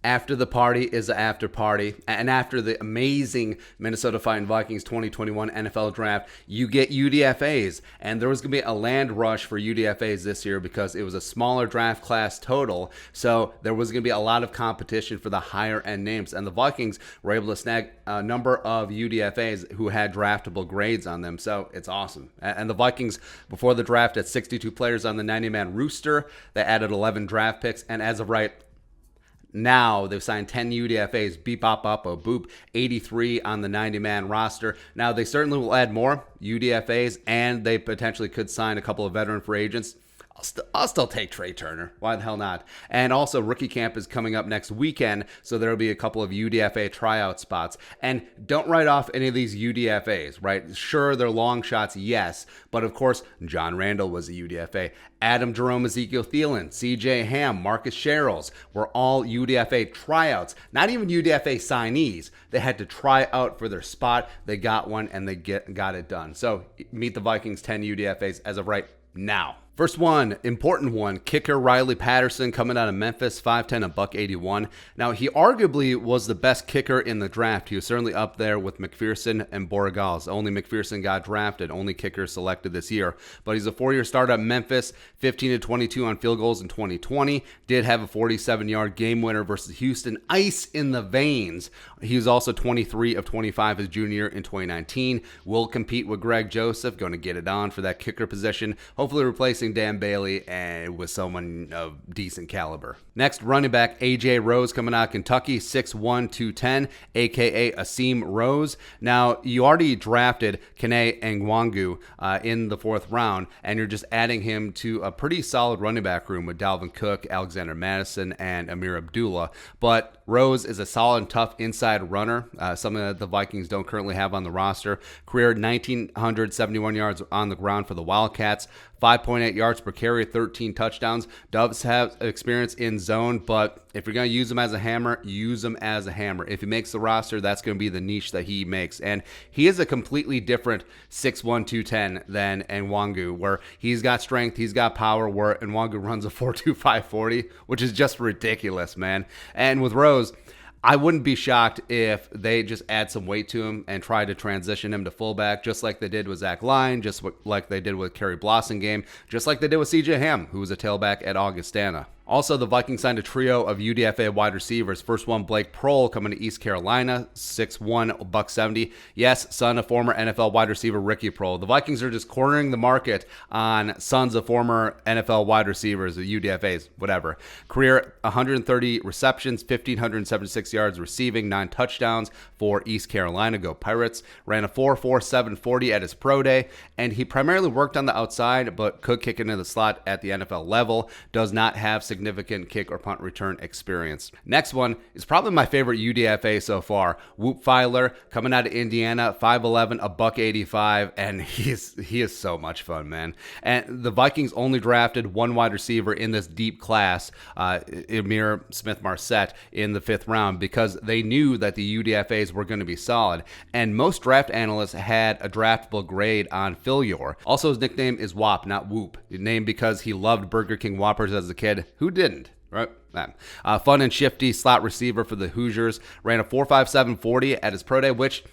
After the party is the after party. And after the amazing Minnesota Vikings 2021 NFL draft, you get UDFAs. And there was going to be a land rush for UDFAs this year because it was a smaller draft class total. So there was going to be a lot of competition for the higher end names. And the Vikings were able to snag a number of UDFAs who had draftable grades on them. So it's awesome. And the Vikings, before the draft, had 62 players on the 90-man roster. They added 11 draft picks. And as of right now, they've signed 10 UDFAs, beep, bop, bop, a boop, 83 on the 90-man roster. Now, they certainly will add more UDFAs, and they potentially could sign a couple of veteran free agents. I'll still take Trey Turner. Why the hell not? And also, rookie camp is coming up next weekend, so there'll be a couple of UDFA tryout spots. And don't write off any of these UDFAs, right? Sure, they're long shots, yes. But of course, John Randle was a UDFA. Adam Jerome, Ezekiel Thielen, CJ Ham, Marcus Sherrills were all UDFA tryouts. Not even UDFA signees. They had to try out for their spot. They got one, and they got it done. So meet the Vikings 10 UDFAs as of right now. First one, important one, kicker Riley Patterson coming out of Memphis, 5'10", $181. Now, he arguably was the best kicker in the draft. He was certainly up there with McPherson and Borregales. Only McPherson got drafted, only kicker selected this year. But he's a 4-year starter at Memphis, 15-22 on field goals in 2020. Did have a 47-yard game winner versus Houston. Ice in the veins. He was also 23 of 25 his junior year in 2019. Will compete with Greg Joseph, going to get it on for that kicker position. Hopefully replacing Dan Bailey and with someone of decent caliber. Next, running back AJ Rose coming out of Kentucky, 6'1", 210, aka Asim Rose. Now, you already drafted Kene Ngwangu in the 4th round, and you're just adding him to a pretty solid running back room with Dalvin Cook, Alexander Madison, and Amir Abdullah. But Rose is a solid and tough inside runner, something that the Vikings don't currently have on the roster. Career 1,971 yards on the ground for the Wildcats, 5.8 yards per carry, 13 touchdowns. Doves have experience in zone, but if you're going to use him as a hammer, use him as a hammer. If he makes the roster, that's going to be the niche that he makes. And he is a completely different 6'1", 210 than Ngwangu, where he's got strength, he's got power, where Ngwangu runs a 4.25 540, which is just ridiculous, man. And with Rose, I wouldn't be shocked if they just add some weight to him and try to transition him to fullback, just like they did with Zach Line, just like they did with Kerry Blossomgame, just like they did with CJ Ham, who was a tailback at Augustana. Also, the Vikings signed a trio of UDFA wide receivers. First one, Blake Proehl, coming to East Carolina, 6'1", $170. Yes, son of former NFL wide receiver Ricky Proehl. The Vikings are just cornering the market on sons of former NFL wide receivers, the UDFAs, whatever. Career 130 receptions, 1,576 yards receiving, 9 touchdowns for East Carolina. Go Pirates. Ran a 4.47 40 at his pro day, and he primarily worked on the outside, but could kick into the slot at the NFL level. Does not have significant kick or punt return experience. Next one is probably my favorite UDFA so far. Whop Philyor, coming out of Indiana, 5'11", $185, and he is so much fun, man. And the Vikings only drafted one wide receiver in this deep class, Ihmir Smith-Marsette, in the 5th round because they knew that the UDFAs were going to be solid. And most draft analysts had a draftable grade on Philyor. Also, his nickname is Whop, not Whoop. Named because he loved Burger King Whoppers as a kid. Who didn't? Right? Fun and shifty slot receiver for the Hoosiers. Ran a 4.57 40 at his pro day, which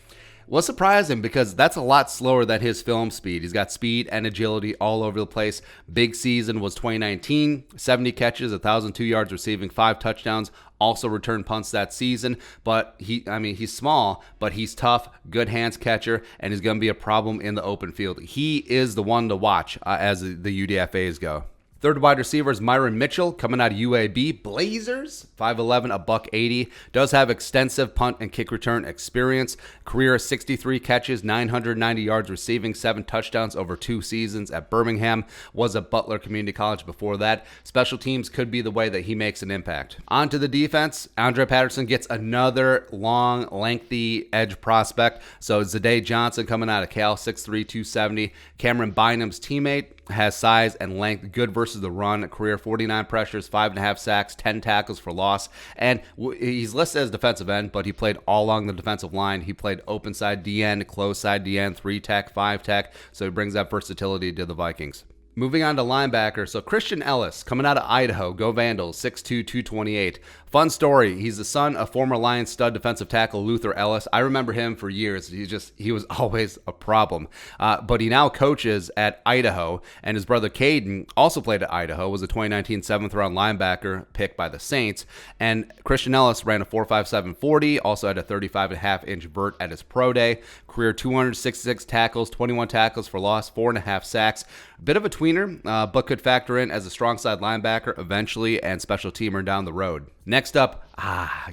was surprising because that's a lot slower than his film speed. He's got speed and agility all over the place. Big season was 2019, 70 catches, 1,002 yards receiving, 5 touchdowns. Also returned punts that season, but he's small, but he's tough, good hands catcher, and he's going to be a problem in the open field. He is the one to watch as the UDFAs go. Third wide receiver is Myron Mitchell, coming out of UAB Blazers, 5'11", $180. Does have extensive punt and kick return experience. Career 63 catches, 990 yards receiving, 7 touchdowns over 2 seasons at Birmingham. Was at Butler Community College before that. Special teams could be the way that he makes an impact. On to the defense. Andre Patterson gets another long, lengthy edge prospect. So Zeandae Johnson coming out of Cal, 6'3", 270. Cameron Bynum's teammate, has size and length, good versus the run. Career 49 pressures, 5.5 sacks, 10 tackles for loss. And he's listed as defensive end, but he played all along the defensive line. He played open side DN, close side DN, 3-tech, 5-tech. So he brings that versatility to the Vikings. Moving on to linebacker. So Christian Ellis, coming out of Idaho, go Vandals, 6'2", 228. Fun story. He's the son of former Lions stud defensive tackle Luther Ellis. I remember him for years. He was always a problem. But he now coaches at Idaho, and his brother Caden also played at Idaho, was a 2019 7th-round linebacker picked by the Saints. And Christian Ellis ran a 4.57 40, also had a 35.5-inch vert at his pro day. Career 266 tackles, 21 tackles for loss, 4.5 sacks. Bit of a tweener, but could factor in as a strong side linebacker eventually and special teamer down the road. Next up,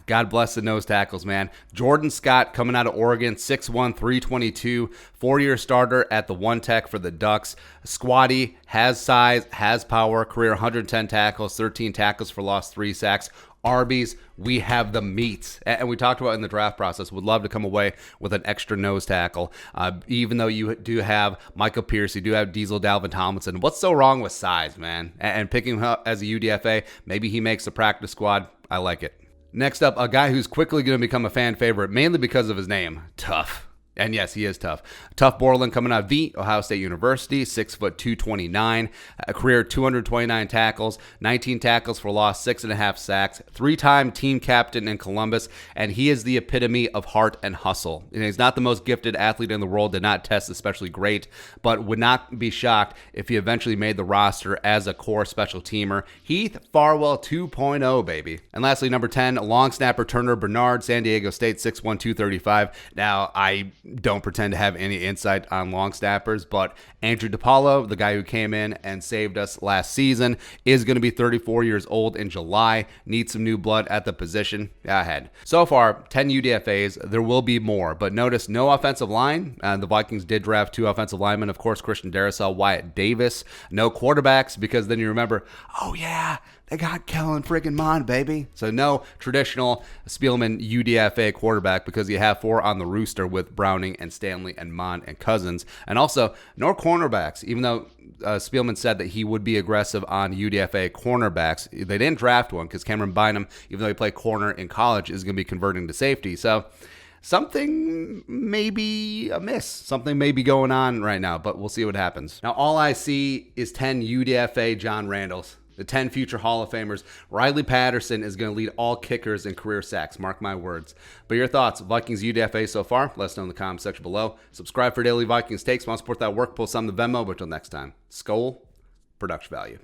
God bless the nose tackles, man. Jordon Scott coming out of Oregon, 6'1", 322, 4-year starter at the one tech for the Ducks. Squatty, has size, has power, career 110 tackles, 13 tackles for loss, 3 sacks. Arby's, we have the meat. And we talked about in the draft process, would love to come away with an extra nose tackle. Even though you do have Michael Pierce, you do have Diesel Dalvin Tomlinson. What's so wrong with size, man? And picking him up as a UDFA, maybe he makes the practice squad. I like it. Next up, a guy who's quickly going to become a fan favorite, mainly because of his name, Tough. And yes, he is tough. Tough Borland coming out of the Ohio State University, 6'2", 229, a career 229 tackles, 19 tackles for loss, 6.5 sacks, 3-time team captain in Columbus, and he is the epitome of heart and hustle. And he's not the most gifted athlete in the world, did not test especially great, but would not be shocked if he eventually made the roster as a core special teamer. Heath Farwell 2.0, baby. And lastly, number 10, long snapper Turner Bernard, San Diego State, 6'1", 235. Now, I don't pretend to have any insight on long snappers, but Andrew DePaulo, the guy who came in and saved us last season, is going to be 34 years old in July. Needs some new blood at the position. Ahead. So far, 10 UDFAs. There will be more, but notice no offensive line. The Vikings did draft 2 offensive linemen, of course, Christian Darrisaw, Wyatt Davis. No quarterbacks, because then you remember, oh yeah, they got Kellen friggin' Mond, baby. So no traditional Spielman UDFA quarterback, because you have 4 on the rooster with Browning and Stanley and Mond and Cousins. And also, no cornerbacks, even though Spielman said that he would be aggressive on UDFA cornerbacks. They didn't draft one because Cameron Bynum, even though he played corner in college, is going to be converting to safety. So something may be amiss. Something may be going on right now, but we'll see what happens. Now, all I see is 10 UDFA John Randles. The 10 future Hall of Famers. Riley Patterson is going to lead all kickers in career sacks. Mark my words. But your thoughts, Vikings UDFA so far? Let us know in the comments section below. Subscribe for daily Vikings takes. Want to support that work? Post on the Venmo. But until next time, Skol, production value.